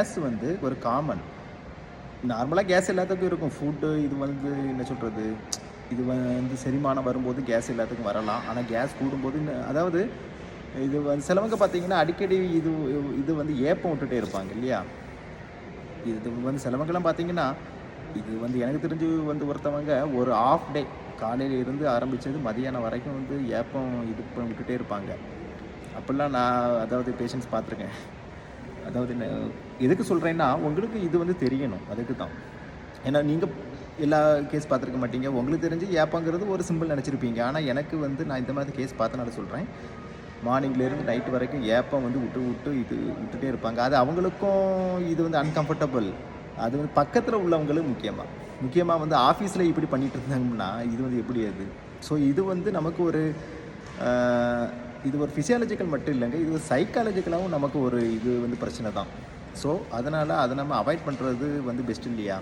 Case வந்து ஒரு common. நார்மலா கேஸ் எல்லாத்துக்கும் இருக்கும். ஃபுட்டு இது வந்து என்ன சொல்றது? இது வந்து செரிமானம் வரும்போது கேஸ் எல்லாத்துக்கும் வரலாம். ஆனா கேஸ் கூடும்போது அதாவது இது வந்து சிலவங்க பார்த்தீங்கன்னா, அடிக்கடி இது இது வந்து ஏப்பம் விட்டுட்டே இருப்பாங்க இல்லையா? இது வந்து சிலவங்கலாம் பார்த்தீங்கன்னா, இது வந்து எனக்கு தெரிஞ்சு வந்து ஒருத்தவங்க ஒரு ஹாஃப் டே காலையில இருந்து ஆரம்பிச்சது மதியானம் வரைக்கும் வந்து ஏப்பம் இது விட்டுட்டே இருப்பாங்க. அப்படிலாம் நான் அதாவது பேஷண்ட்ஸ் பார்த்துருக்கேன். அதாவது எதுக்கு சொல்றேன்னா, உங்களுக்கு இது வந்து தெரியணும். அதுக்கு தான். ஏன்னா நீங்க எல்லா கேஸ் பார்த்துருக்க மாட்டீங்க. உங்களுக்கு தெரிஞ்சு ஏப்பங்கிறது ஒரு சிம்பிள் நெனச்சிருப்பீங்க. ஆனா எனக்கு வந்து நான் இந்த மாதிரி கேஸ் பார்த்தனால சொல்றேன். மார்னிங்லேருந்து நைட் வரைக்கும் ஏப்பம் வந்து விட்டு இது விட்டுட்டே இருப்பாங்க. அது அவங்களுக்கும் இது வந்து அன்கம்ஃபர்டபுள். அது வந்து பக்கத்தில உள்ளவங்களுக்கு முக்கியமா வந்து ஆஃபீஸ்ல இப்படி பண்ணிட்டு இருந்தாங்கன்னா, இது வந்து எப்படி அது? ஸோ இது வந்து நமக்கு ஒரு அ இது ஒரு ஃபிசியாலஜிக்கல் மட்டும் இல்லங்க. இது ஒரு சைக்காலஜிக்கலாவும் நமக்கு ஒரு இது வந்து பிரச்சனை தான். ஸோ அதனால அத நம்ம அவாய்ட் பண்றது வந்து பெஸ்ட் இல்லையா?